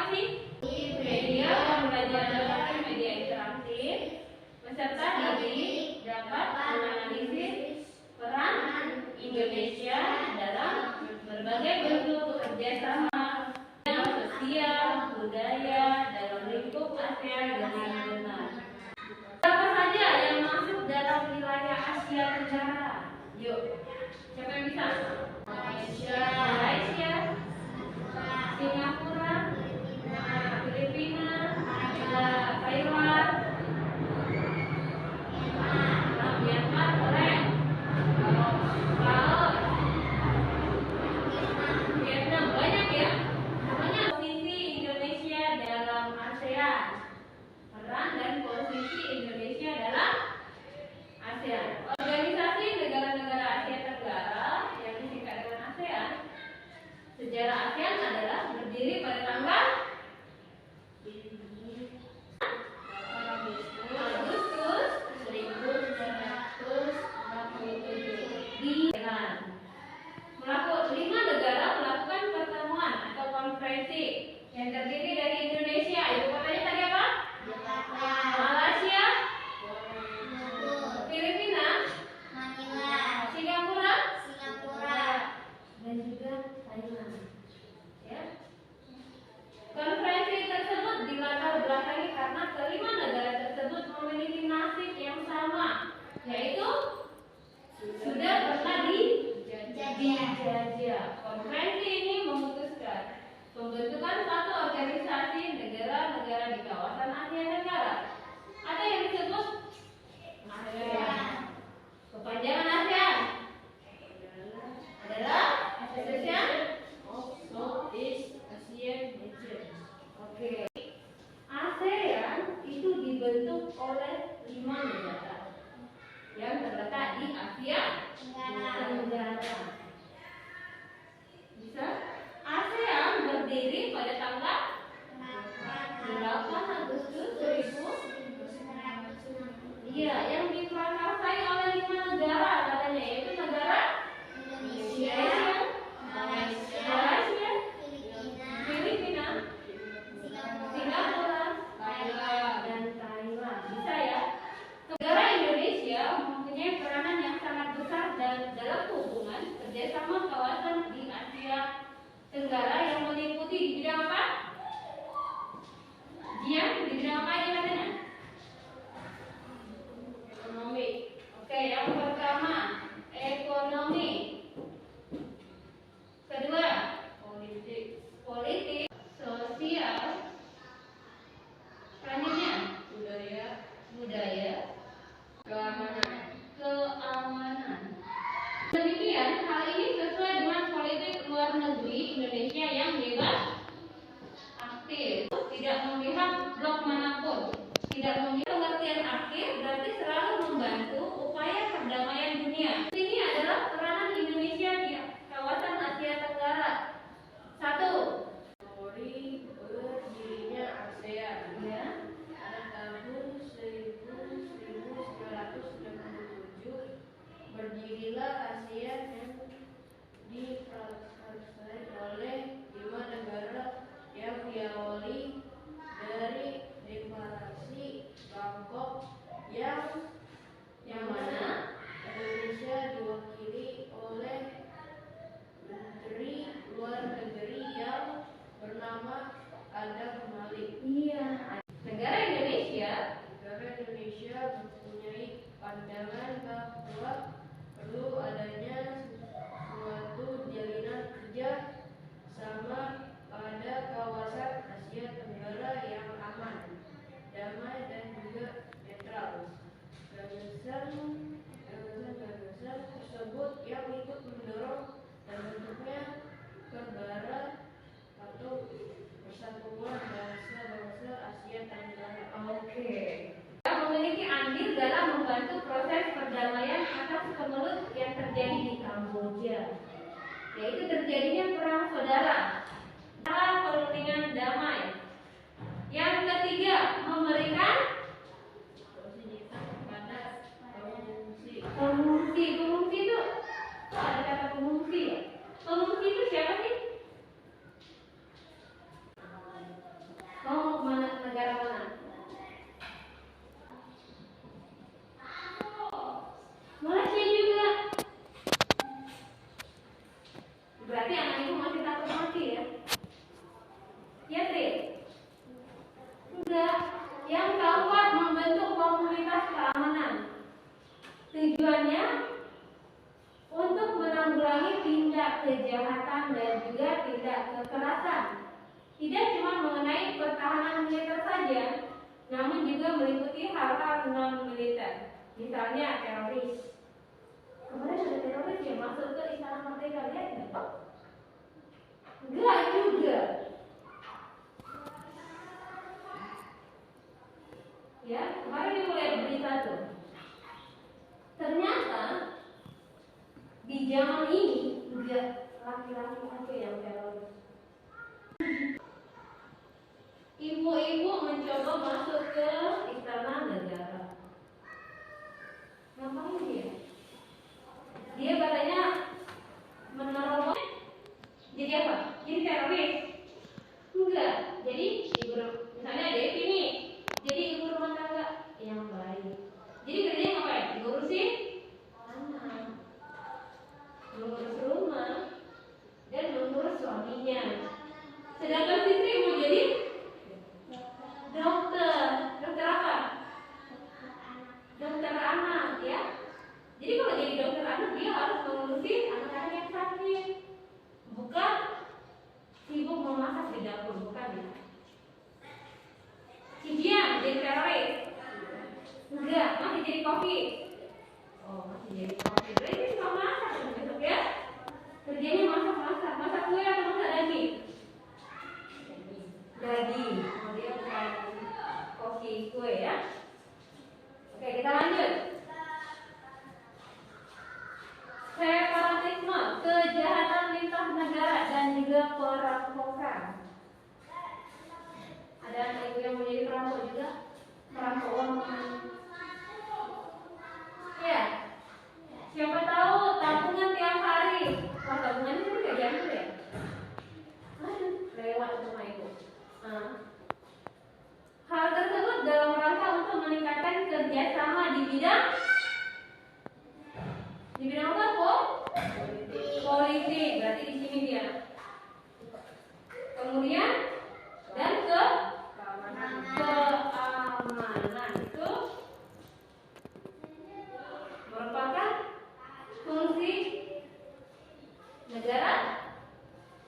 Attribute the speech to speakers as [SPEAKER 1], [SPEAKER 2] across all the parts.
[SPEAKER 1] sih? Media pembelajaran media interaktif. Peserta didik dapat menganalisis peran Indonesia dalam berbagai bentuk kerjasama sosial, budaya dalam lingkup ASEAN dengan benar. Apa saja yang masuk dalam wilayah Asia Tenggara? Yuk, siapa yang bisa? Malaysia, Singapura, Filipina, Taiwan, Myanmar, Korea, Laos, Vietnam, banyak ya. Pokoknya posisi Indonesia dalam ASEAN, peran dan posisi Indonesia dalam ASEAN. Organisasi negara-negara Asia Tenggara yang disingkat dengan ASEAN. Sejarah ASEAN adalah berdiri pada tanggal Agustus 1947 di Thailand. 5 negara melakukan pertemuan atau konferensi yang terdiri dari Indonesia. Ibu kotanya tadi apa? Malaysia, Filipina, Singapura, dan juga Thailand. Ya. Konferensi tersebut dilatar belakangi karena kelima negara tersebut memiliki nasib yang sama, yaitu sudah pernah dijajah. Konferensi ini memutuskan pembentukan satu organisasi negara-negara di kawasan Asia Tenggara. Ada yang disebut ASEAN. Kepanjangan ASEAN adalah Association of Southeast Asian Nations. Oke. ASEAN itu dibentuk oleh 5 negara yang terletak di Asia Tenggara. Bisa? ASEAN berdiri pada tanggal 8 Agustus 2000. Iya, yang diprakarsai oleh 5 negara katanya, yaitu negara Indonesia, Malaysia, Filipina, Singapura, dan Thailand. Bisa ya? Negara Indonesia mempunyai peranan yang sangat besar dalam hubungan kerjasama kawasan di Asia Tenggara yang meliputi di bidang apa? Di bidang apa aja katanya? Ekonomi. Oke, yang pertama ekonomi. Kedua politik, sosial. Selanjutnya budaya, keamanan. Demikian, hal ini sesuai dengan politik luar negeri Indonesia yang bebas, aktif, tidak memihak blok manapun. Tidak memiliki pengertian akhir berarti selalu membantu upaya perdamaian dunia. Ini adalah peranan Indonesia di kawasan Asia Tenggara. 1. Berdirinya ASEAN ya. Pada tahun 1997 berdirilah ASEAN yang diprakarsai oleh 5 negara yang diawali dari deklarasi Bangkok yang mana Indonesia diwakili oleh Menteri Luar Negeri yang bernama Adam Malik. Iya. Negara Indonesia mempunyai pandangan bahwa perlu adanya suatu jalinan kerja sama pada kawasan Asia Tenggara yang aman, damai dan juga netral. Gagasan tersebut yang ikut mendorong terbentuknya Perbaras atau Persatuan Bangsa-Bangsa Asia Tenggara. Oke. Memiliki andil dalam membantu proses perdamaian atas kemelut yang terjadi di Kamboja, yaitu terjadinya perang saudara. Kepentingan damai. Yang ketiga, memberikan pada pengungsi. Pengungsi itu ada kata pengungsi ya? Pengungsi itu siapa sih? aktivitas keamanan. Tujuannya untuk menanggulangi tindak kejahatan dan juga tindak kekerasan. Tidak cuma mengenai pertahanan militer saja, namun juga meliputi hal-hal non-militer. Misalnya teroris. Kemarin ada teroris yang masuk ke Istana Merdeka, lihat nggak? Enggak juga. Ya, kemarin dimulai berita tuh. Ternyata di zaman ini juga laki-laki aja yang teroris. Ibu-ibu mencoba masuk ke Istana Negara. Ngapain dia? Dia katanya menerobos. Jadi apa? Jadi teroris? Enggak. Jadi ibu, misalnya Devi nih, jadi ibu rumah tangga yang baik. Jadi kerjanya ngapain? Ngurusin anak, mengurus rumah, dan mengurus suaminya. Sedangkan Fitri mau jadi dokter. Dokter apa? Dokter anak, ya. Jadi kalau jadi dokter anak, dia harus mengurusin anak-anak yang sakit. Bukan sibuk memasak di dapur, bukan ya. Cijian jadi teroris? Enggak, masih jadi kopi. Oh, masih jadi kopi. Berarti cuma masak besok ya. Kerjanya masak-masak. Masak kue atau masak daging? Daging. Oh, dia bukan kopi kue ya. Oke, kita lanjut. Separatisme, kejahatan lintas negara dan juga perampokan. Ada anak ibu yang menjadi perampok juga, perampok uang. Ya, siapa tahu tabungan tiap hari. Wah, tabungannya itu kayak gitu ya. Aduh, lewat rumah ibu. Hal tersebut dalam rangka untuk meningkatkan kerjasama di bidang apa, Bu? Politik. Berarti di sini dia. Kemudian dan keamanan itu merupakan fungsi negara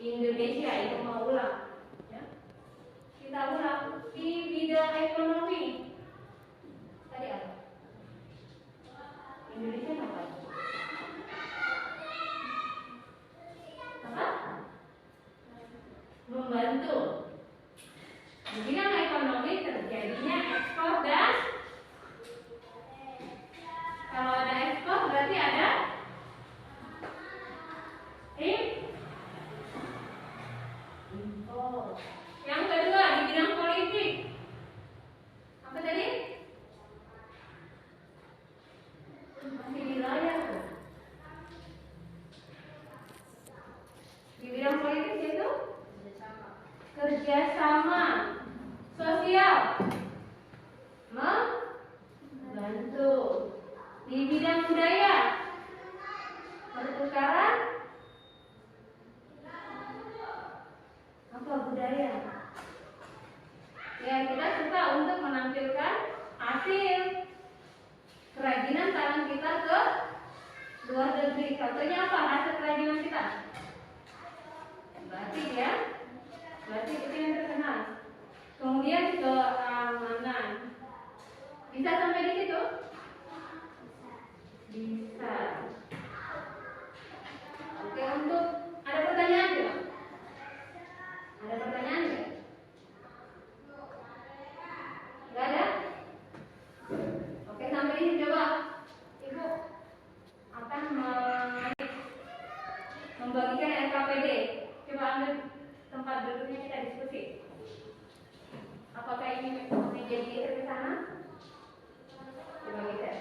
[SPEAKER 1] Indonesia. Itu mau ulang, ya. Kita ulang di bidang ekonomi. Tadi apa? Indonesia apa? Membantu. Di bidang ekonomi terjadinya ekspor dan kalau ada ekspor berarti ada impor. Yang kedua di bidang politik. Apa tadi? Masih di layar tuh. Di bidang politik itu kerjasama sosial, membantu. Di bidang budaya, pertukaran apa budaya? Ya, kita suka untuk menampilkan hasil kerajinan tangan kita ke luar negeri. Contohnya apa hasil kerajinan kita? Batik ya. Berarti itu yang terkenal. Kemudian keamanan. Bisa sampai di situ? Bisa. Oke, untuk ada pertanyaan nggak? Ada pertanyaan nggak? Nggak ada? Oke, sampai di sini coba. Ibu akan membagikan RKPD. Coba ambil tempat duduknya, kita diskusi. Apakah ini meja geser ke sana? Coba kita.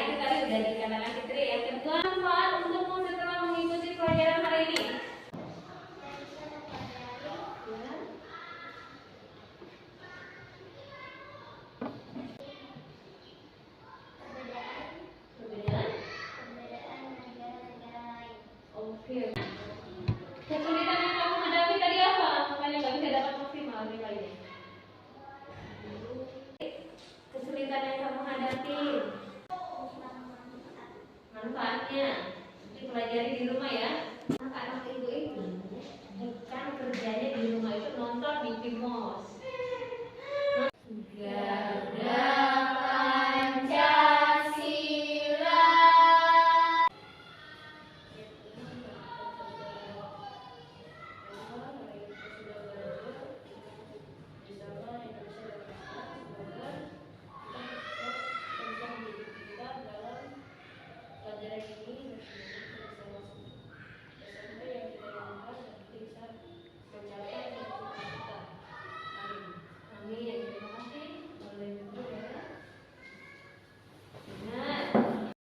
[SPEAKER 1] itu tadi udah dikatakan Fitri. Yang kedua, manfaat untukmu setelah mengikuti pelajaran hari ini. Oke. Kesulitan yang kamu hadapi tadi apa? Makanya nggak bisa dapat maksimal nilainya. Kesulitan yang kamu hadapi, manfaatnya dipelajari di rumah ya.